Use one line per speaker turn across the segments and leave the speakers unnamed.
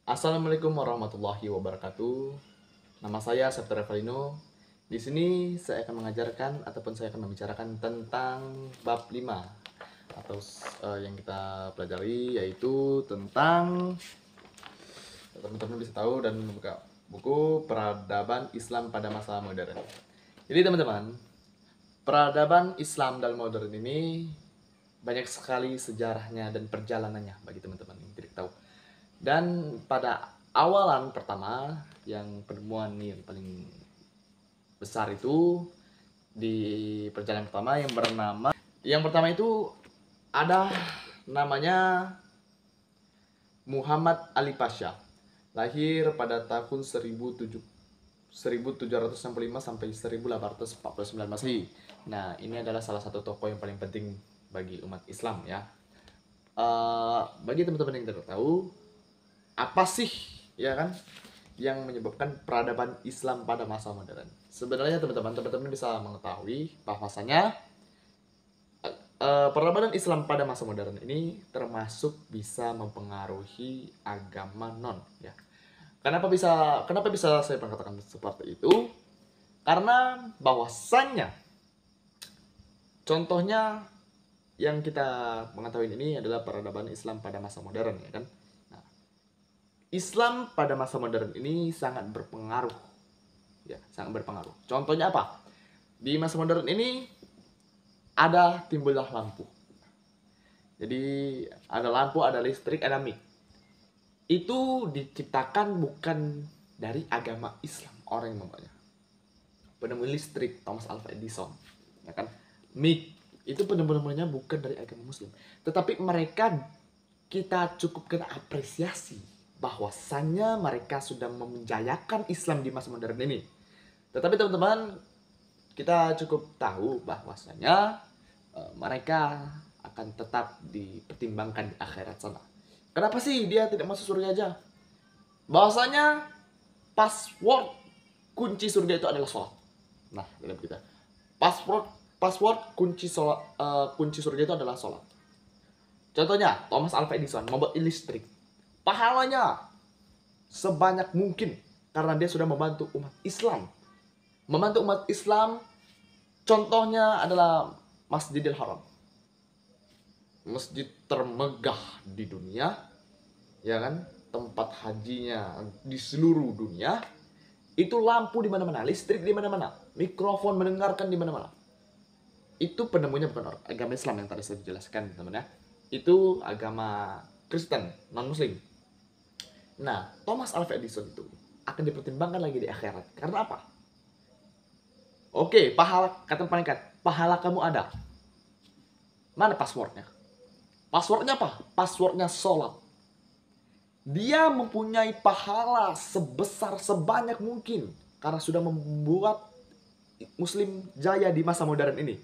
Assalamualaikum warahmatullahi wabarakatuh. Nama saya Septo Revalino. Di sini saya akan mengajarkan ataupun saya akan membicarakan tentang bab 5 atau yang kita pelajari yaitu tentang teman-teman bisa tahu dan membuka buku Peradaban Islam pada Masa Modern. Jadi teman-teman, peradaban Islam dalam modern ini banyak sekali sejarahnya dan perjalanannya bagi teman-teman yang tidak tahu. Dan pada awalan pertama yang penemuan yang paling besar itu di perjalanan pertama yang pertama itu ada namanya Muhammad Ali Pasha, lahir pada tahun 1765 sampai 1849 Masehi. Nah, ini adalah salah satu tokoh yang paling penting bagi umat Islam ya. Bagi teman-teman yang tidak tahu, apa sih ya kan yang menyebabkan peradaban Islam pada masa modern? Sebenarnya teman-teman bisa mengetahui bahwasanya peradaban Islam pada masa modern ini termasuk bisa mempengaruhi agama non ya. Kenapa bisa saya mengatakan seperti itu? Karena bahwasannya contohnya yang kita mengetahui ini adalah peradaban Islam pada masa modern ya kan. Islam pada masa modern ini sangat berpengaruh. Ya, sangat berpengaruh. Contohnya apa? Di masa modern ini timbullah lampu. Jadi ada lampu, ada listrik, ada mic. Itu diciptakan bukan dari agama Islam orang yang membuatnya. Penemu listrik Thomas Alva Edison, ya kan? Mic itu penemuannya bukan dari agama Muslim, tetapi kita cukup kena apresiasi bahwasannya mereka sudah menjayakan Islam di masa modern ini. Tetapi teman-teman, kita cukup tahu bahwasannya mereka akan tetap dipertimbangkan di akhirat sana. Kenapa sih dia tidak masuk surga aja? Bahwasanya password kunci surga itu adalah sholat. Nah, dalam kita password kunci surga itu adalah sholat. Contohnya Thomas Alva Edison membuat listrik. Pahalanya sebanyak mungkin karena dia sudah membantu umat Islam. Membantu umat Islam contohnya adalah Masjidil Haram. Masjid termegah di dunia, ya kan? Tempat hajinya di seluruh dunia. Itu lampu di mana-mana, listrik di mana-mana, mikrofon mendengarkan di mana-mana. Itu penemunya bukan agama Islam yang tadi saya jelaskan, teman-teman ya. Itu agama Kristen, non-Muslim. Nah, Thomas Alva Edison itu akan dipertimbangkan lagi di akhirat. Karena apa? Oke, pahala kamu ada. Mana passwordnya? Passwordnya apa? Passwordnya sholat. Dia mempunyai pahala sebanyak mungkin karena sudah membuat Muslim jaya di masa modern ini.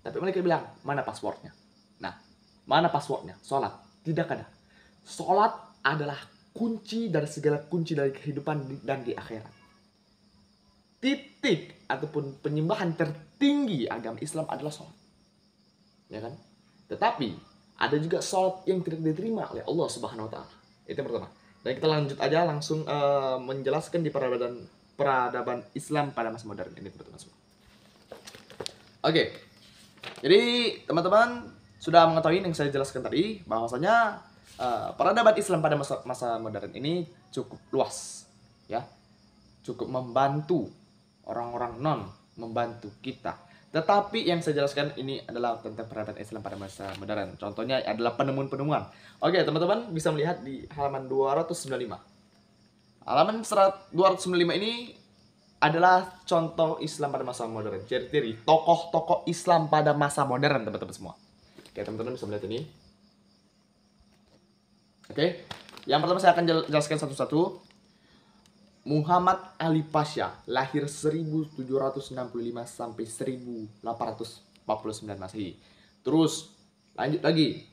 Tapi mereka bilang, mana passwordnya? Nah, mana passwordnya? Sholat. Tidak ada. Sholat adalah kunci dari segala kunci dari kehidupan dan di akhirat. Titik ataupun penyembahan tertinggi agama Islam adalah sholat. Ya kan? Tetapi ada juga sholat yang tidak diterima oleh Allah Subhanahu wa Ta'ala. Itu yang pertama. Dan kita lanjut aja langsung menjelaskan di peradaban Islam pada masa modern ini, teman-teman semua. Oke. Jadi teman-teman sudah mengetahui yang saya jelaskan tadi, bahwasanya peradaban Islam pada masa modern ini cukup luas, ya, cukup membantu orang-orang non, membantu kita. Tetapi yang saya jelaskan ini adalah tentang peradaban Islam pada masa modern. Contohnya adalah penemuan-penemuan. Oke, teman-teman bisa melihat di halaman 295. Halaman 295 ini adalah contoh Islam pada masa modern. Ciri-ciri tokoh-tokoh Islam pada masa modern, teman-teman semua. Oke, teman-teman bisa melihat ini. Oke, yang pertama saya akan jelaskan satu-satu. Muhammad Ali Pasha, lahir 1765 sampai 1849 Masehi. Terus lanjut lagi.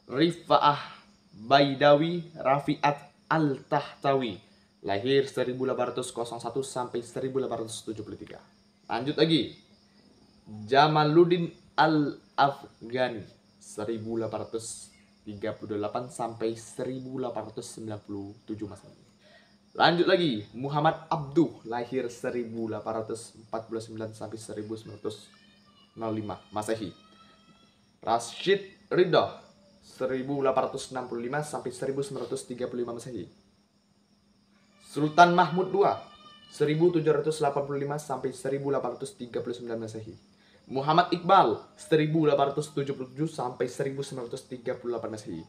Rifa'ah Baidawi Rafi'at Al-Tahtawi, lahir 1801 sampai 1873. Lanjut lagi. Jamaluddin Al-Afghani, 1800 38 sampai 1897 Masehi. Lanjut lagi, Muhammad Abduh lahir 1849 sampai 1905 Masehi. Rashid Ridha 1865 sampai 1935 Masehi. Sultan Mahmud II 1785 sampai 1839 Masehi. Muhammad Iqbal 1877 sampai 1938 Masehi.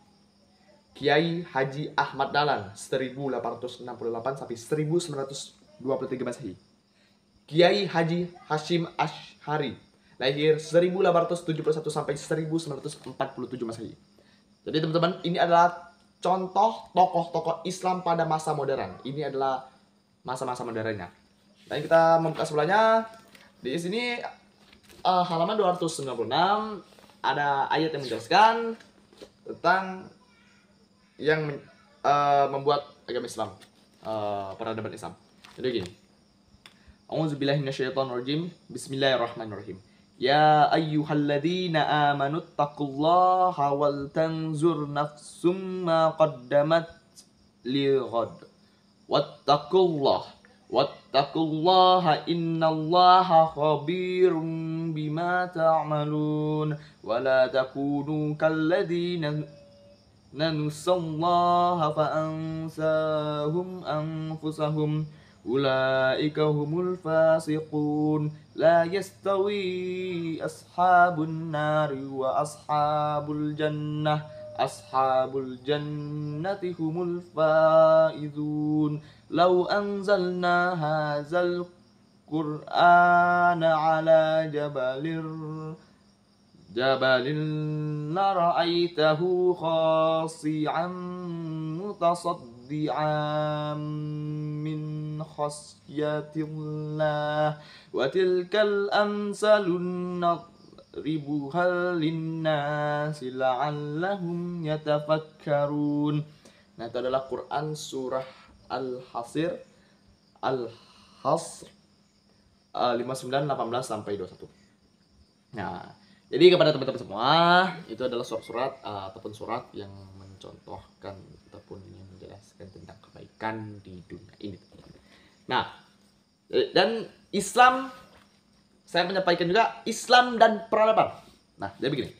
Kiai Haji Ahmad Dahlan 1868 sampai 1923 Masehi. Kiai Haji Hashim Ash'ari lahir 1871 sampai 1947 Masehi. Jadi teman-teman, ini adalah contoh tokoh-tokoh Islam pada masa modern. Ini adalah masa-masa modernnya. Dan kita membuka sebelahnya. Di sini halaman 296 ada ayat yang menjelaskan tentang yang membuat agama Islam, peradaban Islam. Jadi gini. A'udzubillahi minasyaitonirrajim. Bismillahirrahmanirrahim. Ya ayyuhalladzina amanu taqullaha wal tanzur nafsum ma qaddamat lighad. Wattaqullaha innallaha khabirum bima ta'malun. Wa la takunu kalladzina nanusallaha fa'ansahum anfusahum. Ulaika humul fasiqun. La yastawi ashabun nari wa ashabul jannah. Ashabul jannati humul faizun. Lau anzalna hadzal qur'ana ala jabalin la ra'aitahu khashi'an mutasaddi'an min khasyatillah. Wa tilkal amsalun nadribuha linnasi la'allahum yatafakkarun. Nah, itu adalah Quran surah Al-Hasr 59 18 sampai 21. Nah, jadi kepada teman-teman semua, itu adalah surat-surat ataupun surat yang mencontohkan ataupun yang menjelaskan tentang kebaikan di dunia ini. Nah, dan Islam, saya menyampaikan juga Islam dan peradaban. Nah, jadi begini.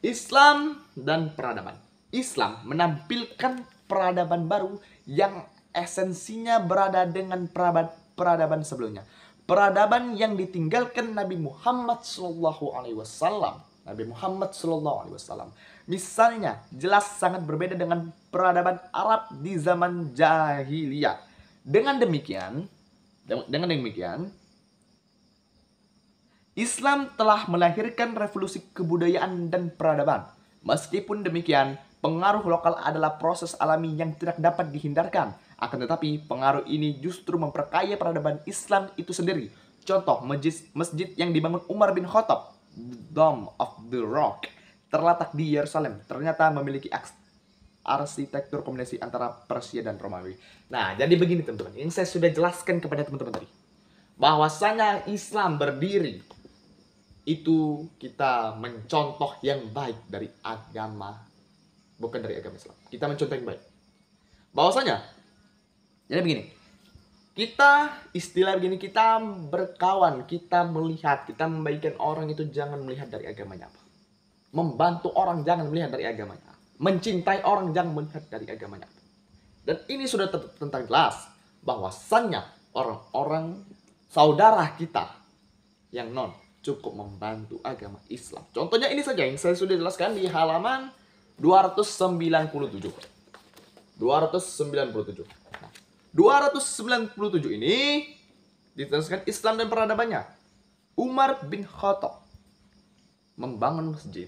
Islam dan peradaban. Islam menampilkan peradaban baru yang esensinya berada dengan peradaban sebelumnya. Peradaban yang ditinggalkan Nabi Muhammad SAW. Nabi Muhammad SAW. Misalnya, jelas sangat berbeda dengan peradaban Arab di zaman jahiliyah. Dengan demikian, Islam telah melahirkan revolusi kebudayaan dan peradaban. Meskipun demikian, pengaruh lokal adalah proses alami yang tidak dapat dihindarkan. Akan tetapi, pengaruh ini justru memperkaya peradaban Islam itu sendiri. Contoh, masjid yang dibangun Umar bin Khattab, Dome of the Rock, terletak di Yerusalem, ternyata memiliki arsitektur kombinasi antara Persia dan Romawi. Nah, jadi begini teman-teman, yang saya sudah jelaskan kepada teman-teman tadi, bahwasanya Islam berdiri, itu kita mencontoh yang baik dari agama, bukan dari agama Islam. Kita mencontoh yang baik. Bahwasanya, jadi begini, kita berkawan, kita melihat, kita membaikkan orang itu jangan melihat dari agamanya apa. Membantu orang jangan melihat dari agamanya. Mencintai orang jangan melihat dari agamanya apa. Dan ini sudah tentang jelas bahwasannya orang-orang saudara kita yang non cukup membantu agama Islam. Contohnya ini saja yang saya sudah jelaskan di halaman 297. 297. Nah, 297 ini diteruskan Islam dan peradabannya. Umar bin Khattab membangun masjid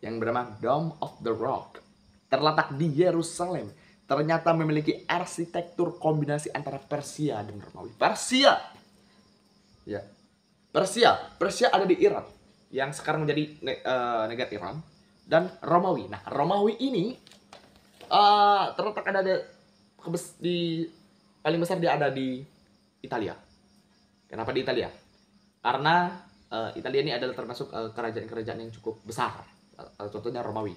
yang bernama Dome of the Rock, terletak di Yerusalem. Ternyata memiliki arsitektur kombinasi antara Persia dan Romawi. Persia ada di Iran, yang sekarang menjadi negara Iran, dan Romawi. Nah, Romawi ini terletak paling besar dia ada di Italia. Kenapa di Italia? Karena Italia ini adalah termasuk kerajaan-kerajaan yang cukup besar. Contohnya Romawi.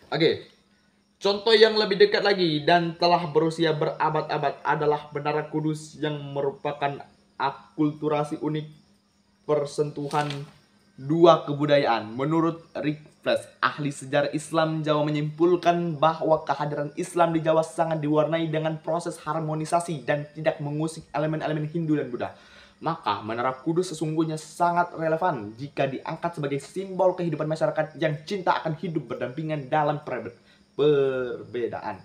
Oke. Contoh yang lebih dekat lagi dan telah berusia berabad-abad adalah Menara Kudus yang merupakan akulturasi unik persentuhan dua kebudayaan. Menurut Rick Flash, ahli sejarah Islam Jawa menyimpulkan bahwa kehadiran Islam di Jawa sangat diwarnai dengan proses harmonisasi dan tidak mengusik elemen-elemen Hindu dan Buddha. Maka Menara Kudus sesungguhnya sangat relevan jika diangkat sebagai simbol kehidupan masyarakat yang cinta akan hidup berdampingan dalam perbedaan.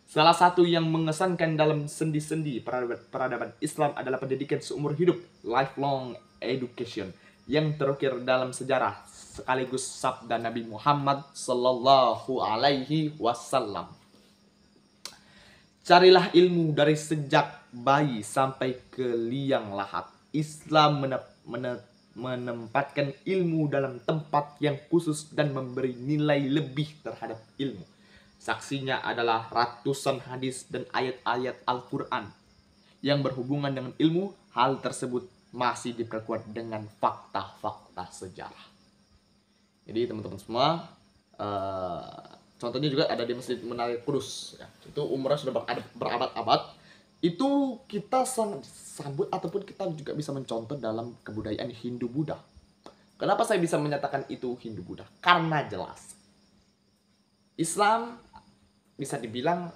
Salah satu yang mengesankan dalam sendi-sendi peradaban Islam adalah pendidikan seumur hidup, lifelong education, yang terukir dalam sejarah sekaligus sabda Nabi Muhammad Sallallahu Alaihi Wasallam. Carilah ilmu dari sejak bayi sampai ke liang lahat. Islam menempatkan ilmu dalam tempat yang khusus dan memberi nilai lebih terhadap ilmu. Saksinya adalah ratusan hadis dan ayat-ayat Al-Quran yang berhubungan dengan ilmu. Hal tersebut masih diperkuat dengan fakta-fakta sejarah. Jadi teman-teman semua, contohnya juga ada di Masjid Menara Kudus. Ya. Itu umurnya sudah berabad-abad. Itu kita sambut ataupun kita juga bisa mencontoh dalam kebudayaan Hindu-Buddha. Kenapa saya bisa menyatakan itu Hindu-Buddha? Karena jelas Islam bisa dibilang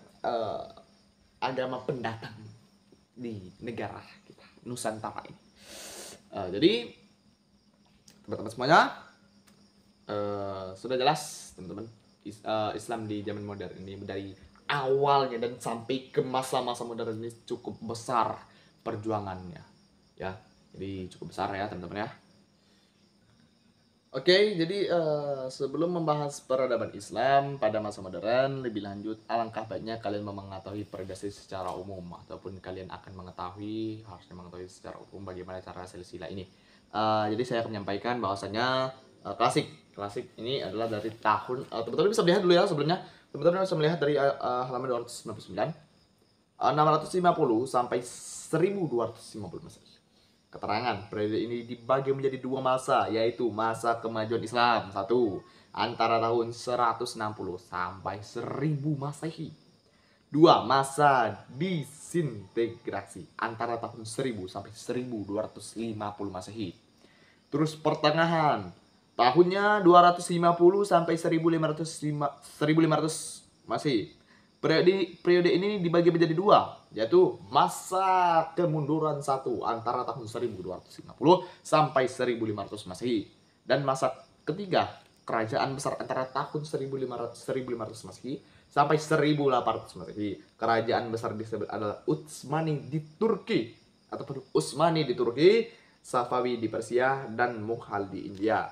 agama pendatang di negara kita, Nusantara ini. Jadi teman-teman semuanya, sudah jelas teman-teman, Islam di zaman modern ini dari awalnya dan sampai ke masa-masa modern ini cukup besar perjuangannya, ya. Jadi cukup besar ya teman-teman ya. Oke, jadi sebelum membahas peradaban Islam pada masa modern lebih lanjut, alangkah baiknya kalian mengetahui perbedaan secara umum, ataupun kalian akan harusnya mengetahui secara umum bagaimana cara silsilah ini. Jadi saya akan menyampaikan bahwasanya klasik ini adalah dari tahun, teman-teman bisa melihat dulu ya sebelumnya, teman-teman bisa melihat dari halaman 299, 650 sampai 1250 Masehi. Keterangan periode ini dibagi menjadi dua masa, yaitu masa kemajuan Islam 1 antara tahun 160 sampai 1000 Masehi. 2. Masa disintegrasi antara tahun 1000 sampai 1250 Masehi. Terus pertengahan tahunnya 250 sampai 1500 Masehi. Periode ini dibagi menjadi dua, yaitu masa kemunduran 1 antara tahun 1250 sampai 1500 Masehi, dan masa ketiga kerajaan besar antara tahun 1500 Masehi sampai 1800 Masehi. Kerajaan besar disebut adalah Utsmani di Turki ataupun Utsmani di Turki, Safawi di Persia, dan Mughal di India.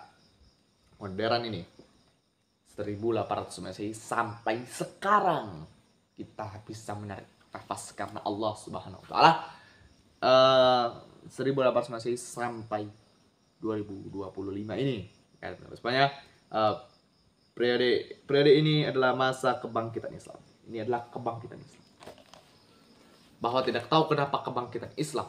Modern ini 1800 Masehi sampai sekarang kita bisa menarik nafas karena Allah Subhanahu wa taala. 1800 Masehi sampai 2025 ini. Sebenarnya periode ini adalah masa kebangkitan Islam. Ini adalah kebangkitan Islam. Bahwa tidak tahu kenapa kebangkitan Islam.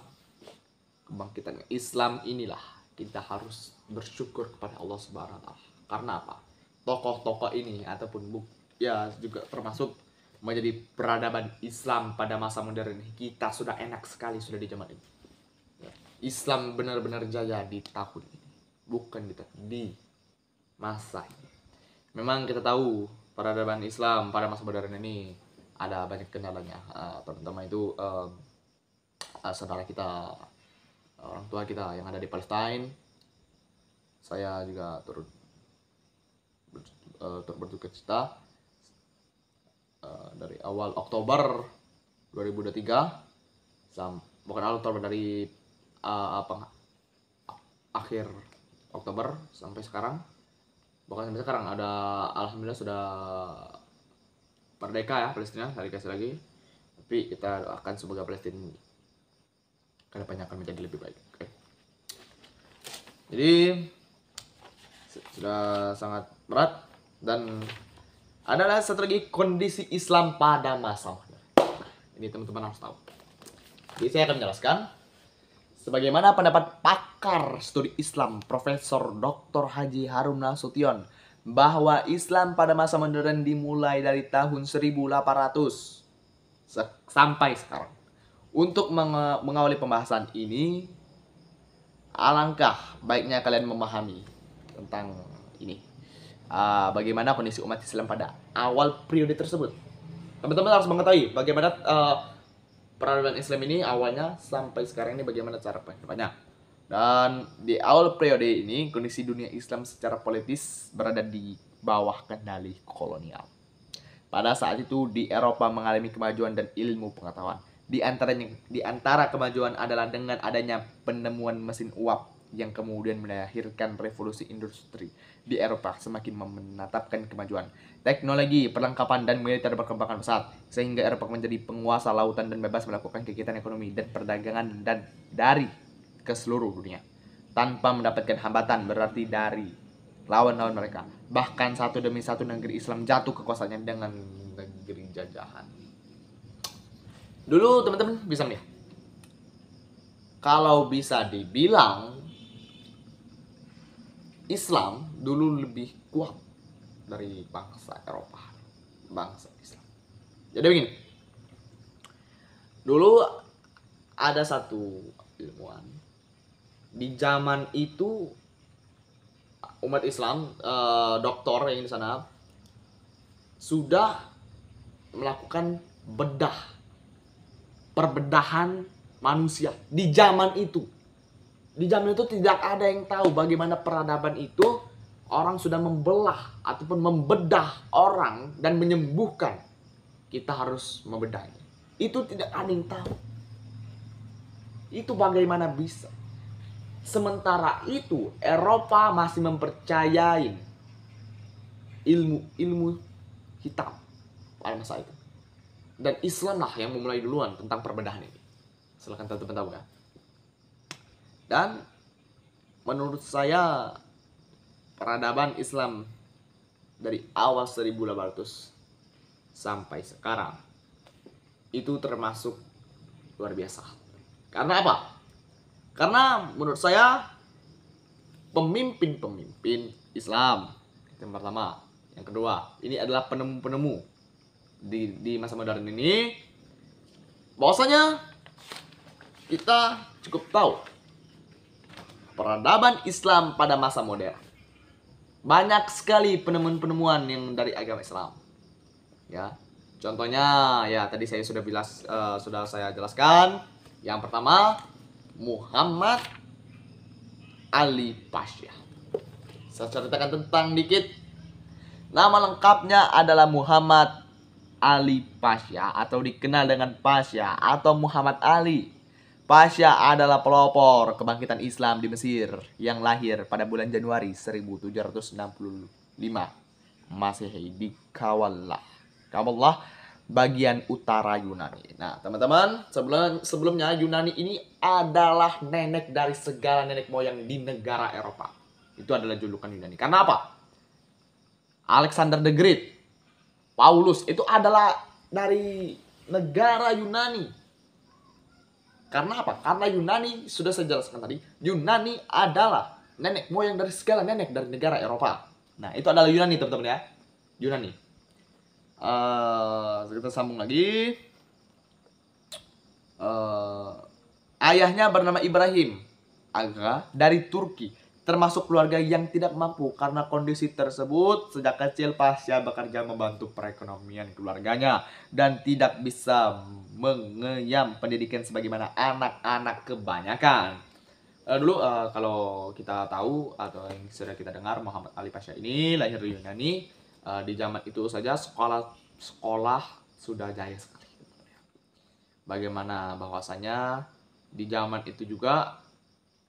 Kebangkitan Islam inilah kita harus bersyukur kepada Allah Subhanahu wa taala. Karena apa? Tokoh-tokoh ini ataupun ya juga termasuk menjadi peradaban Islam pada masa modern ini. Kita sudah enak sekali sudah di zaman ini. Islam benar-benar jaya di tahun ini, bukan di masa ini. Memang kita tahu peradaban Islam pada masa modern ini ada banyak kendalanya, terutama itu saudara kita, orang tua kita yang ada di Palestina. Saya juga turut berduka cita. Dari awal Oktober 2023 bukan awal Oktober, dari akhir Oktober sampai sekarang, bahkan sampai sekarang ada, alhamdulillah sudah merdeka ya Palestina, hari kasih lagi. Tapi kita doakan semoga Palestina kedepannya akan menjadi lebih baik. Okay. Jadi sudah sangat berat, dan adalah strategi kondisi Islam pada masa modern. Ini teman-teman harus tahu. Jadi saya akan menjelaskan sebagaimana pendapat pakar studi Islam Profesor Dr. Haji Harun Nasution bahwa Islam pada masa modern dimulai dari tahun 1800 sampai sekarang. Untuk mengawali pembahasan ini, alangkah baiknya kalian memahami tentang ini. Bagaimana kondisi umat Islam pada awal periode tersebut. Teman-teman harus mengetahui bagaimana peradaban Islam ini awalnya sampai sekarang ini, bagaimana cara penyebarannya. Dan di awal periode ini, kondisi dunia Islam secara politis berada di bawah kendali kolonial. Pada saat itu di Eropa mengalami kemajuan dan ilmu pengetahuan. Di antara kemajuan adalah dengan adanya penemuan mesin uap yang kemudian melahirkan revolusi industri di Eropa, semakin menetapkan kemajuan teknologi, perlengkapan, dan militer berkembang pesat, sehingga Eropa menjadi penguasa lautan dan bebas melakukan kegiatan ekonomi dan perdagangan dan dari ke seluruh dunia tanpa mendapatkan hambatan berarti dari lawan-lawan mereka. Bahkan satu demi satu negeri Islam jatuh kekuasaannya dengan negeri jajahan. Dulu teman-teman bisa melihat, kalau bisa dibilang Islam dulu lebih kuat dari bangsa Eropa, bangsa Islam. Jadi begini, dulu ada satu ilmuwan di zaman itu, umat Islam, doktor yang di sana sudah melakukan perbedahan manusia di zaman itu. Di zaman itu tidak ada yang tahu bagaimana peradaban itu. Orang sudah membelah ataupun membedah orang dan menyembuhkan. Kita harus membedahnya. Itu tidak ada yang tahu. Itu bagaimana bisa? Sementara itu Eropa masih mempercayai ilmu hitam pada masa itu. Dan Islam lah yang memulai duluan tentang perbedahan ini. Silahkan teman-teman tahu kan? Dan menurut saya peradaban Islam dari awal 1800 sampai sekarang itu termasuk luar biasa. Karena apa? Karena menurut saya pemimpin Islam itu yang pertama. Yang kedua, ini adalah penemu-penemu di masa modern ini. Bahwasanya kita cukup tahu peradaban Islam pada masa modern. Banyak sekali penemuan-penemuan yang dari agama Islam. Ya, contohnya ya tadi saya sudah saya jelaskan. Yang pertama, Muhammad Ali Pasha. Saya ceritakan tentang dikit. Nama lengkapnya adalah Muhammad Ali Pasha atau dikenal dengan Pasha atau Muhammad Ali. Pasha adalah pelopor kebangkitan Islam di Mesir yang lahir pada bulan Januari 1765 Masehi di Kawalah bagian utara Yunani. Nah, teman-teman, sebelumnya Yunani ini adalah nenek dari segala nenek moyang di negara Eropa. Itu adalah julukan Yunani. Karena apa? Alexander the Great, Paulus itu adalah dari negara Yunani. Karena apa? Karena Yunani, sudah saya jelaskan tadi, Yunani adalah nenek moyang dari segala nenek dari negara Eropa. Nah, itu adalah Yunani, teman-teman ya. Yunani. Kita sambung lagi. Ayahnya bernama Ibrahim, Aga dari Turki, termasuk keluarga yang tidak mampu. Karena kondisi tersebut, sejak kecil Pasha bekerja membantu perekonomian keluarganya dan tidak bisa mengenyam pendidikan sebagaimana anak-anak kebanyakan. Dulu kalau kita tahu atau yang sudah kita dengar, Muhammad Ali Pasha ini lahir di Yunani. Di zaman itu saja sekolah sudah jaya sekali. Bagaimana bahwasanya di zaman itu juga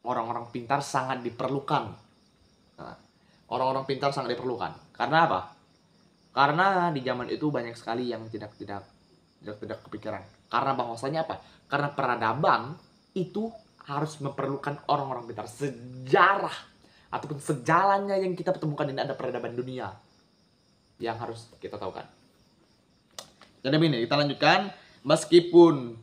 orang-orang pintar sangat diperlukan. Nah, orang-orang pintar sangat diperlukan. Karena apa? Karena di zaman itu banyak sekali yang tidak kepikiran. Karena bahwasanya apa? Karena peradaban itu harus memerlukan orang-orang pintar. Sejarah ataupun sejalannya yang kita temukan ini ada peradaban dunia yang harus kita tahu kan. Jadi ini kita lanjutkan. Meskipun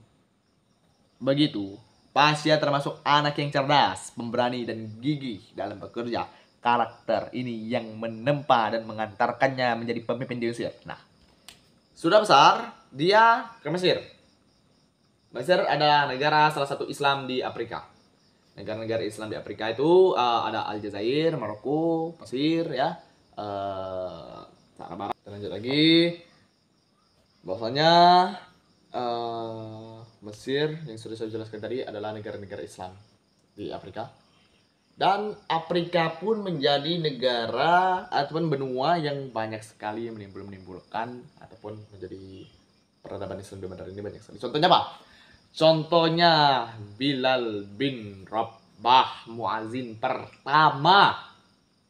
begitu, Pasha termasuk anak yang cerdas, pemberani dan gigih dalam bekerja. karakter ini yang menempa dan mengantarkannya menjadi pemimpin di Mesir. Nah, sudah besar, dia ke Mesir. Mesir adalah negara salah satu Islam di Afrika. Negara-negara Islam di Afrika itu ada Aljazair, Maroko, Mesir, ya, Sahara Barat. Kita lanjut lagi. Bahwasanya Mesir yang sudah saya jelaskan tadi adalah negara-negara Islam di Afrika. Dan Afrika pun menjadi negara ataupun benua yang banyak sekali menimbulkan ataupun menjadi peradaban Islam di negara ini banyak sekali. Contohnya apa? Contohnya Bilal bin Rabah, muazin pertama.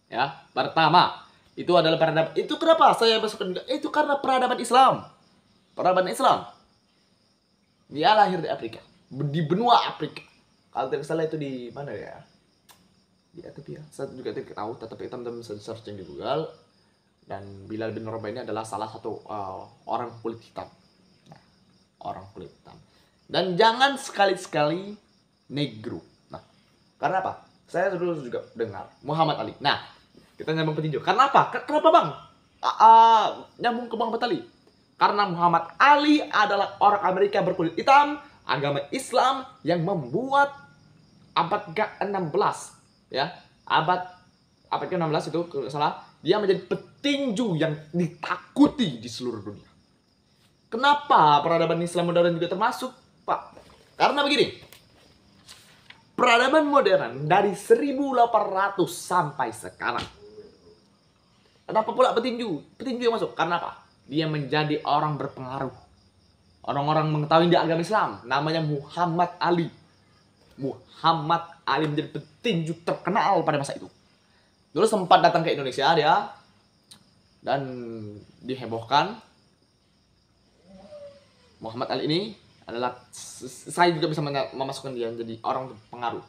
Ya, pertama. Itu adalah peradaban. Itu kenapa saya masukkan? Itu karena peradaban Islam. Peradaban Islam. Dia lahir di Afrika, di benua Afrika. Kalau tidak salah itu di mana ya? Di Ethiopia. Saya juga tidak tahu, tetapi teman-teman bisa searching di Google. Dan Bilal bin Rabah ini adalah salah satu orang kulit hitam. Nah, orang kulit hitam. Dan jangan sekali-sekali negro. Nah, karena apa? Saya dulu juga dengar Muhammad Ali. Nah, kita nyambung petinju. Karena apa? Kenapa bang? Nyambung ke Bang Batali. Karena Muhammad Ali adalah orang Amerika berkulit hitam, agama Islam yang membuat abad ke-16, ya, abad ke-16 itu kalau salah, dia menjadi petinju yang ditakuti di seluruh dunia. Kenapa peradaban Islam modern juga termasuk, Pak? Karena begini, peradaban modern dari 1800 sampai sekarang. Kenapa pula petinju? Petinju yang masuk, karena apa? Dia menjadi orang berpengaruh. Orang-orang mengetahui dia agama Islam. Namanya Muhammad Ali. Muhammad Ali menjadi petinju terkenal pada masa itu. Dulu sempat datang ke Indonesia dia. Dan dihebohkan. Muhammad Ali ini adalah, saya juga bisa memasukkan dia menjadi orang berpengaruh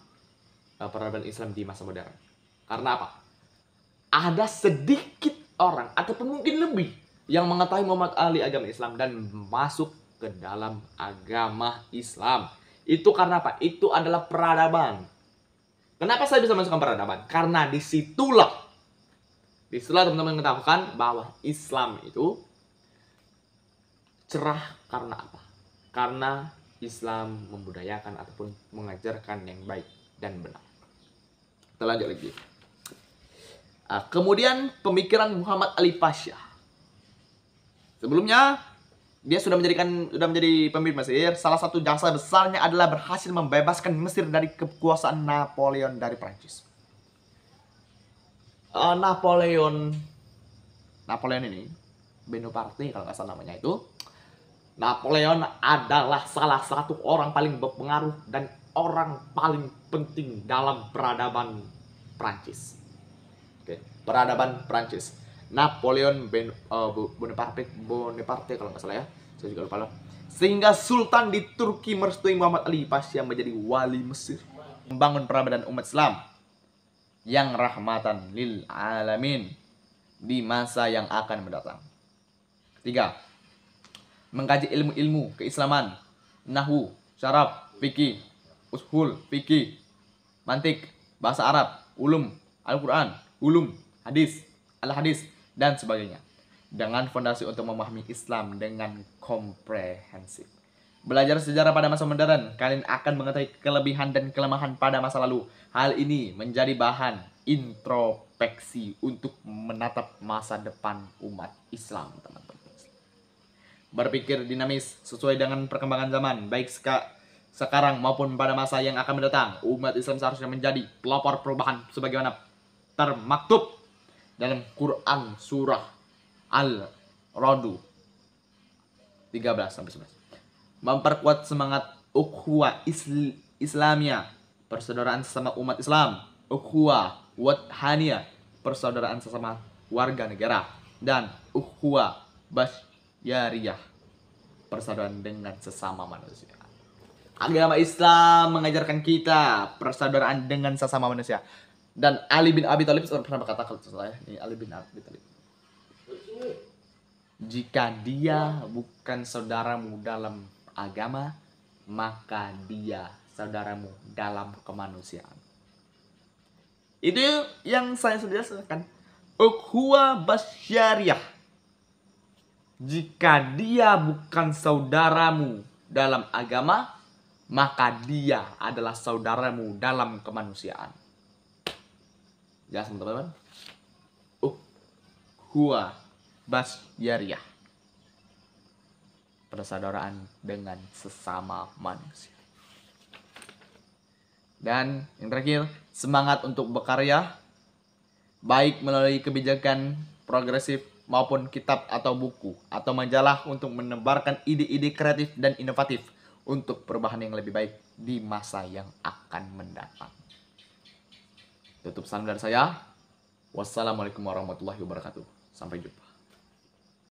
peradaban Islam di masa modern. Karena apa? Ada sedikit orang, ataupun mungkin lebih, yang mengetahui Muhammad Ali agama Islam dan masuk ke dalam agama Islam. Itu karena apa? Itu adalah peradaban. Kenapa saya bisa masukkan peradaban? Karena disitulah teman-teman mengetahukan bahwa Islam itu cerah. Karena apa? Karena Islam membudayakan ataupun mengajarkan yang baik dan benar. Kita lanjut lagi. Kemudian pemikiran Muhammad Ali Pasha. Sebelumnya, dia sudah menjadi pemimpin Mesir. Salah satu jasa besarnya adalah berhasil membebaskan Mesir dari kekuasaan Napoleon dari Prancis. Napoleon ini, Bonaparte kalau nggak salah namanya itu. Napoleon adalah salah satu orang paling berpengaruh dan orang paling penting dalam peradaban Prancis. Oke, peradaban Prancis. Napoleon Bonaparte kalau nggak salah ya, saya juga lupa. Sehingga Sultan di Turki merestui Muhammad Ali Pasha menjadi wali Mesir, membangun peradaban umat Islam yang rahmatan lil alamin di masa yang akan mendatang. Ketiga, mengkaji ilmu-ilmu keislaman, nahwu, syaraf, fikih, ushul, fikih, mantik, bahasa Arab, ulum Al-Quran, ulum hadis, al-hadis, dan sebagainya, dengan fondasi untuk memahami Islam dengan komprehensif. Belajar sejarah pada masa modern, kalian akan mengetahui kelebihan dan kelemahan pada masa lalu. Hal ini menjadi bahan introspeksi untuk menatap masa depan umat Islam, teman-teman. Berpikir dinamis sesuai dengan perkembangan zaman, baik sekarang maupun pada masa yang akan mendatang. Umat Islam seharusnya menjadi pelopor perubahan sebagaimana termaktub dalam Quran surah Al-Ra'd 13-11. Memperkuat semangat ukhuwah Islamiyah, persaudaraan sesama umat Islam, ukhuwah wadhaniyah, persaudaraan sesama warga negara, dan ukhuwah basyariyah, persaudaraan dengan sesama manusia. Agama Islam mengajarkan kita persaudaraan dengan sesama manusia. Dan Ali bin Abi Thalib pernah berkata, kalau saya, ini Ali bin Abi Thalib, jika dia bukan saudaramu dalam agama, maka dia saudaramu dalam kemanusiaan. Itu yang saya sudah jelaskan. Ukhuwah basyariah. Jika dia bukan saudaramu dalam agama, maka dia adalah saudaramu dalam kemanusiaan. Jelas teman-teman? Ukhuwah basyariah. Persaudaraan dengan sesama manusia. Dan yang terakhir, semangat untuk berkarya, baik melalui kebijakan progresif maupun kitab atau buku atau majalah untuk menebarkan ide-ide kreatif dan inovatif untuk perubahan yang lebih baik di masa yang akan mendatang. Tutup salam dari saya. Wassalamualaikum warahmatullahi wabarakatuh. Sampai jumpa.